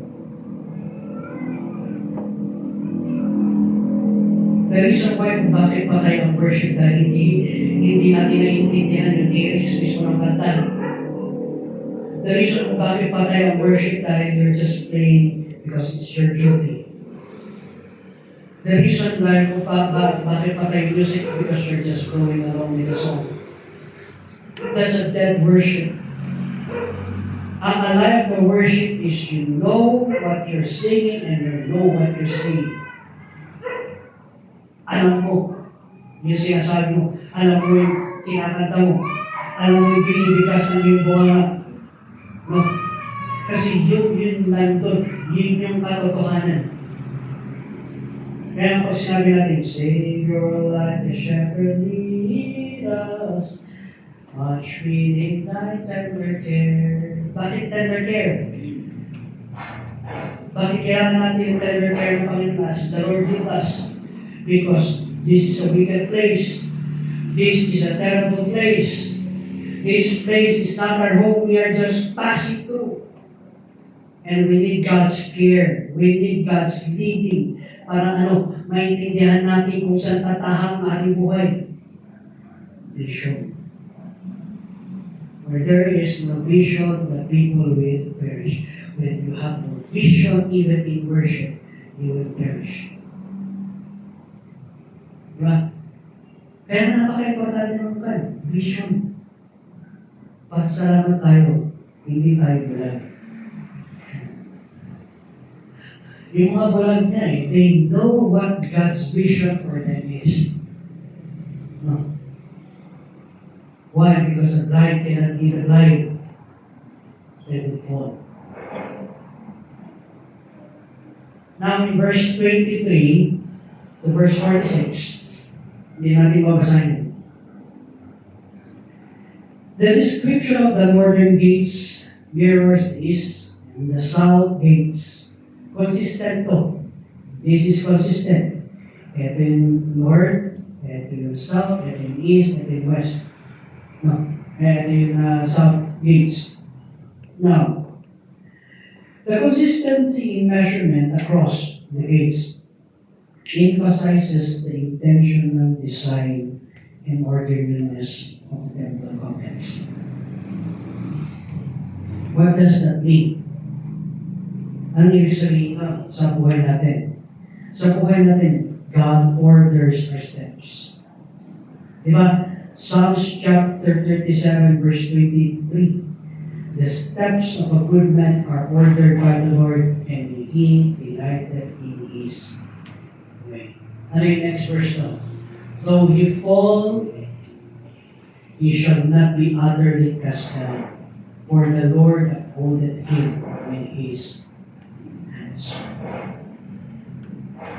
The reason why kung bakit pa tayo ang worship dahil hindi natin naiintindihan yung lyrics mismo ng kanta. The reason kung bakit pa tayo ang worship dahil you're just playing because it's your duty. The reason why kung bakit pa tayo music because you're just going along with the song. That's a dead worship. Ang alive na worship is you know what you're singing and you know what you're singing. Alam mo, yung sinasabi mo, alam mo yung kinakanta mo, alam mo yung binibigkas ng yung buwan. No? Kasi yun nandun, yun yung katotohanan. Kaya pag sinabi natin, Savior like the shepherd lead us, much we need thy tender care. Bakit tender care? Bakit kailangan natin yung tender care ng Panginoon as the Lord lead us? Because this is a wicked place. This is a terrible place. This place is not our home. We are just passing through. And we need God's care. We need God's leading para maintindihan natin kung saan tatahak ang ating buhay. Vision. Where there is no vision, the people will perish. When you have no vision, even in worship, you will perish. Diba? Kaya napaka-importante ng bukan, vision. Pasalamat tayo, hindi tayo bulag. Yung mga bulag niya they know what God's vision for them is. No. Why? Because a blind cannot be the blind. They will fall. Now in verse 23 to verse 46, Hindi natin babasahin. The description of the northern gates mirrors the east and the south gates. Consistent to. This is consistent. Ito yung north, ito yung south, ito yung east, ito yung west. No. Ito yung south gates. Now, the consistency in measurement across the gates emphasizes the intentional design and orderliness of the temple complex. What does that mean? Ano ibig sabihin sa buhay natin? Sa buhay natin, God orders our steps. Diba? Psalms chapter 37 verse 23. The steps of a good man are ordered by the Lord, and he delighted in his way. Ano yung next verse na? Though he fall, he shall not be utterly cast down, for the Lord upholdeth him with his hands.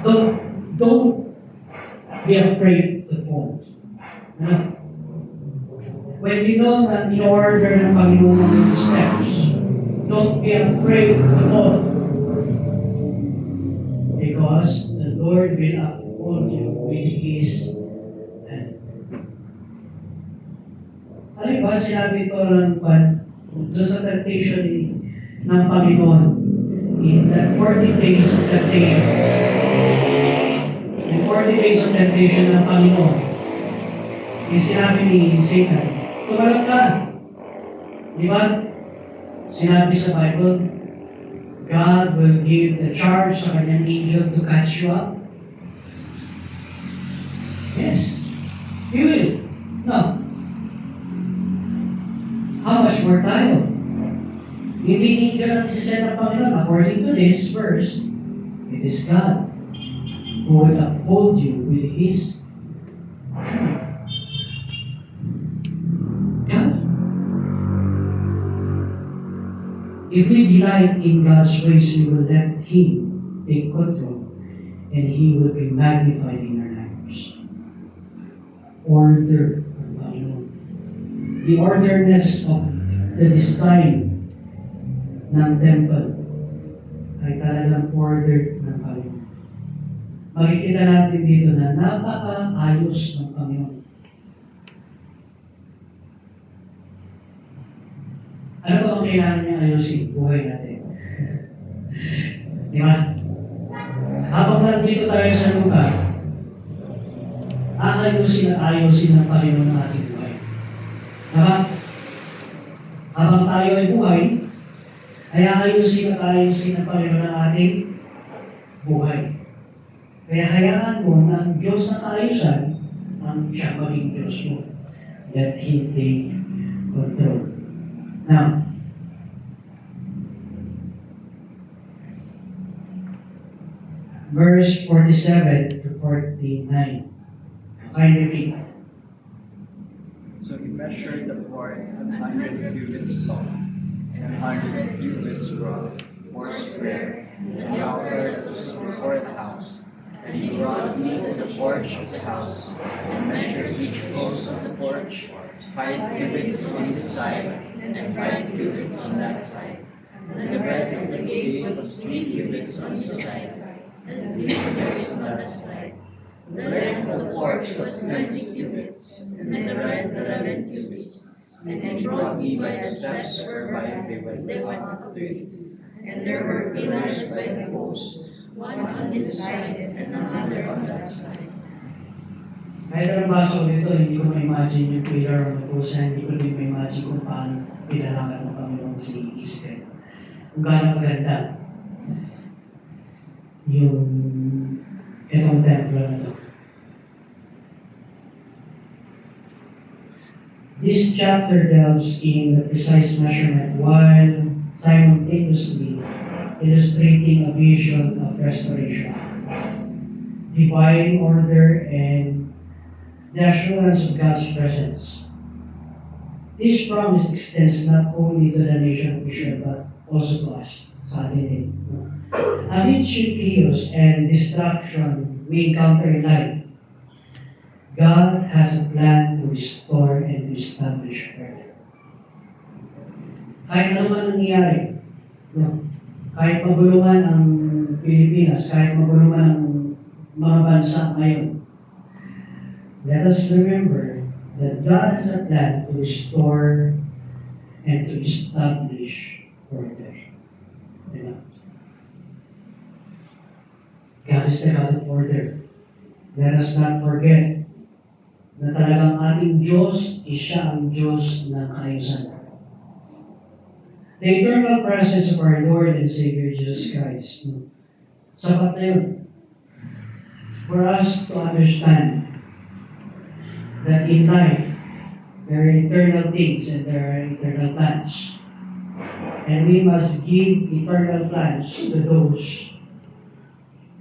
Don't be afraid to fall. Ano? When you know that in order ng Panginoon yung steps, don't be afraid to fall. Because the Lord will uphold you with His hand. Ano ba sinabi ito doon sa temptation ng Panginoon? In that 40 days of temptation. In 40 days of temptation ng Panginoon, yung sinabi ni Satan, tumalak ka. Di ba? Sinabi sa Bible, God will give the charge sa kanyang angel to catch you up. Yes. He will. No. How much more tayo? Hindi angel ang isiset ng Panginoon. According to this verse, it is God who will uphold you with His hand. If we delight in God's ways, we will let Him take control, and He will be magnified in our lives. Order ng Panginoon. The orderness of the design ng temple ay talagang ordered ng Panginoon. Makikita natin dito na napaka-ayos ng Panginoon. Ano ba ang kailangan niya ayusin? Buhay natin. Di ba? Habang nandito tayo sa lugar, aayusin at ayusin ng Panginoon ang ating buhay. Diba? Habang tayo ay buhay, ay aayusin at ayusin ng Panginoon ang ating buhay. Kaya hayaan mo na ang Diyos na kaayusan ang siya maging Diyos mo. Let Him take control. Now, verse 47 to 49. Kind of read.
So he measured the court 100 cubits long, and 100 cubits broad, foursquare, and the outskirts was before the house. And he brought me to the porch of the house, and measured each post of the porch, 5 cubits on this side, and 5 cubits on that side. And the breadth of the gate was 3 cubits on this side, and 3 cubits on that side. The length of the porch was 20 cubits, and the breadth 11 cubits. And he brought me by the steps whereby they went up to it. And there were pillars by the posts, one on this side and another on that side.
Kahit ang baso dito, hindi ko ma-imagine yung pillar on the post, hindi ko din ma-imagine kung paano pinalakan ng Panginoon si Israel. Kung gaano maganda yung itong templo na ito. This chapter delves in the precise measurement while simultaneously illustrating a vision of restoration, divine order, and the assurance of God's presence. This promise extends not only to the nation of Israel but also to us, sa atin din. Amidst chaos and destruction we encounter in life, God has a plan to restore and to establish order. Kahit ano man nangyayari, no? Kahit magulungan ang Pilipinas, kahit magulungan ang mga bansa ngayon, let us remember that God has a plan to restore and to establish order. Diba? God is the God of order. Let us not forget na talagang ating Diyos, siya ang Diyos ng kaayusan. The eternal presence of our Lord and Savior Jesus Christ. No? Sapat na yun. For us to understand that in life, there are eternal things and there are eternal plans. And we must give eternal plans to those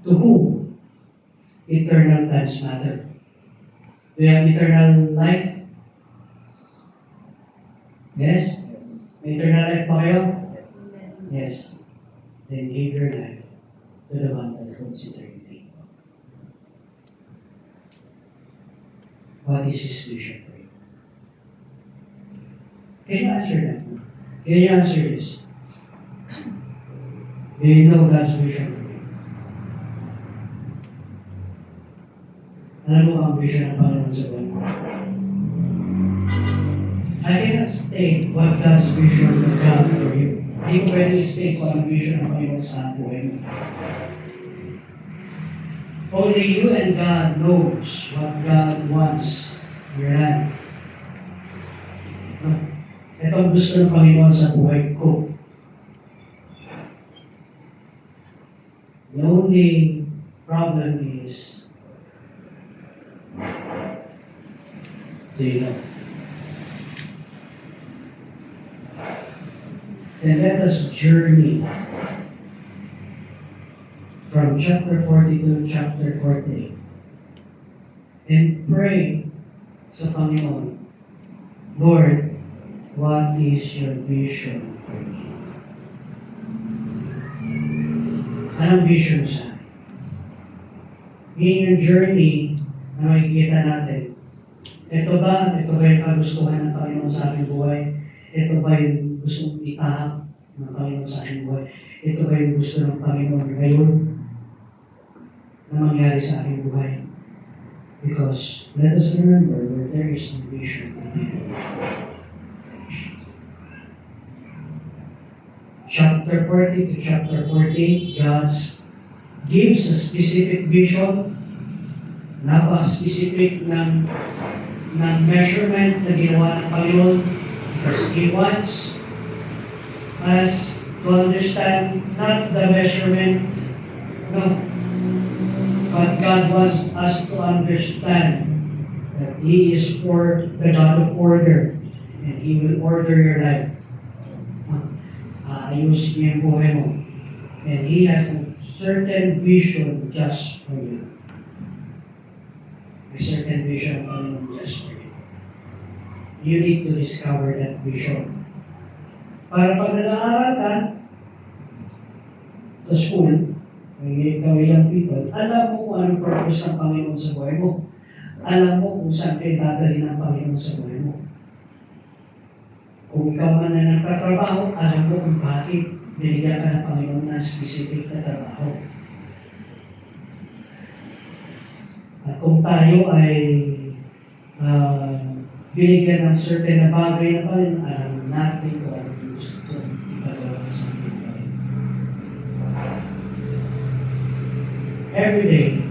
to whom eternal plans matter. Do you have eternal life? Yes? May eternal life ba kayo? Yes. Then give your life to the one that holds eternity. What is His vision for you? Can you answer that? Can you answer this? Do you know God's vision for you? Alam mo ang vision ng Panginoon sa buhay mo? I cannot state what God's vision of God for you. Hindi ko pwede state kung ang vision ng Panginoon sa buhay mo. Only you and God knows what God wants in your life. Ito ang gusto ng Panginoon sa buhay ko. The only problem is, do you know? And let us journey from chapter 40 to chapter 40 and pray sa Panginoon, Lord, what is your vision for me? Anong vision sa akin? In your journey na makikita natin, ito ba yung kagustuhan ng Panginoon sa aking buhay? Ito ba yung gusto mong itahak ng Panginoon sa aking buhay? Ito ba yung gusto ng Panginoon ngayon na mangyari sa aking buhay? Because let us remember where there is no vision. Chapter 40 to chapter 40, God gives a specific vision, napaka-specific ng measurement na ginawa ng Panginoon because He wants us to understand not the measurement, no, but God wants us to understand that He is the God of order and He will order your life. Ayusin niya ang buhay mo. And He has a certain vision just for you. A certain vision just for you. You need to discover that vision. Para pag nag-aaral ka sa school, may young people, alam mo kung anong purpose ng Panginoon sa buhay mo. Alam mo kung saan kayo dadalhin ng Panginoon sa buhay mo. Kung ikaw man na nagtatrabaho, alam mo kung bakit binigyan ka ng Panginoon ng specific na trabaho. At kung tayo ay binigyan ng certain na bagay na Panginoon, alam natin kung ano yung gusto ipagawa sa ating Panginoon. Every day,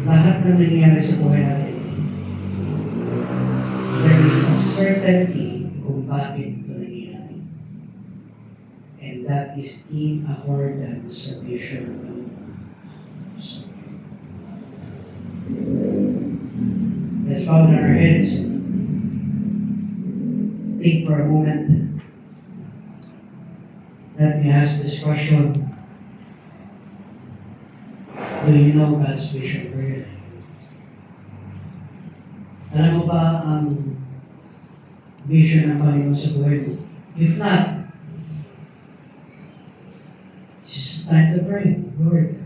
lahat na nangyayari sa buhay natin, there is a certainty kung bakit ito nangyayari. And that is in accordance sa vision ng Panginoon. So, let's bow down our heads and think for a moment. Let me ask this question. Do you know God's vision for you? Alam mo ba ang vision ng Panginoon sa buhay mo? If not, it's time to pray. Lord,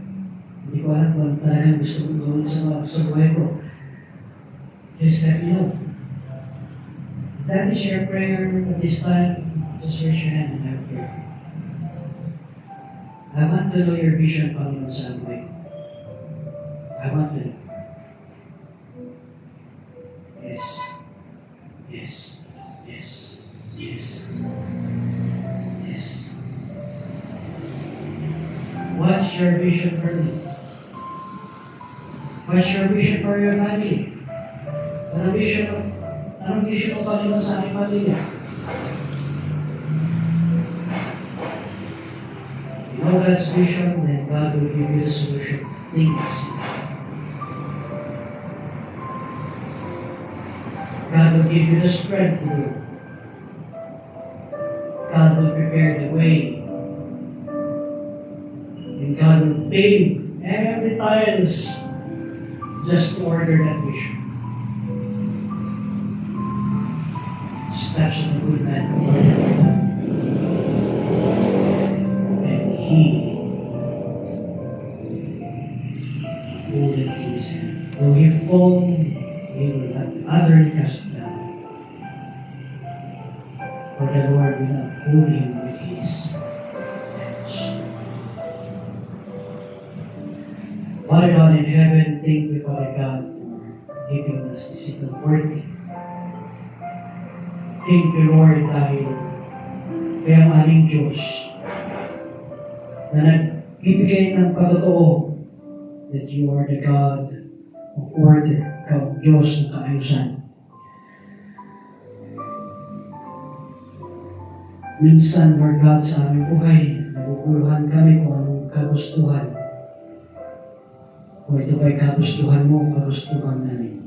hindi ko alam kung talagang gusto kong gawin sa buhay ko. Just let me know. If that is your prayer at this time, just raise your hand and I will pray for you. I want to know your vision, Panginoon, sa buhay. I want to know. Yes. Yes. Yes. Yes. Yes. What's your vision for me? What's your vision for your family? Anong vision mo, Panginoon, sa aming pamilya? You know God's vision, then God will give you the solution to things. God will give you the strength to do it. God will prepare the way. And God will pave every tiles just to order that vision. Steps of a good man and he will in his hand. Though he fall, he will not utterly cast down. For the Lord will uphold him with his hands. Father God in heaven, thank you, Father God, for giving us this Ezekiel 40. Thank you, Lord, dahil kayo ang aming Diyos na nagbibigay ng patotoo that you are the God of order, ikaw Diyos ng kaayusan. Minsan, Lord God, sa aming buhay, naguguluhan kami kung anong kagustuhan. Kung ito ba'y kagustuhan mo, kagustuhan namin.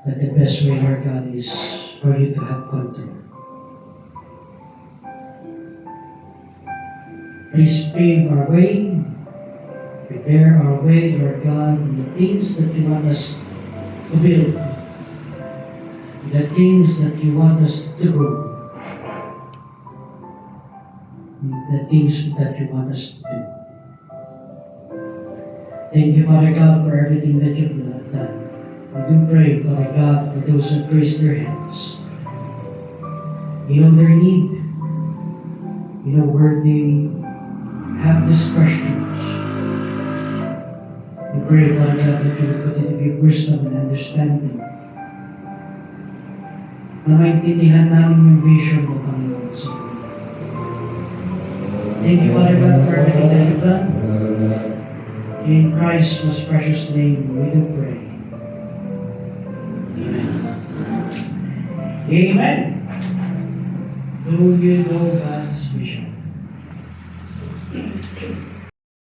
But the best way, Lord God, is for you to have control. Please pave our way, prepare our way, Lord God, in the things that you want us to build, the things that you want us to go, the things that you want us to do. Thank you, Father God, for everything that you've done. I do pray, Father God, for those who raise their hands. You know their need. You know where they have these questions. We pray, Father God, that you will continue to give wisdom and understanding. Na maintindihan namin yung vision mo, Panginoon, sa buhay. Thank you, Father God, for everything that you've done. In Christ's most precious name, we do pray. Amen. Do you know God's vision?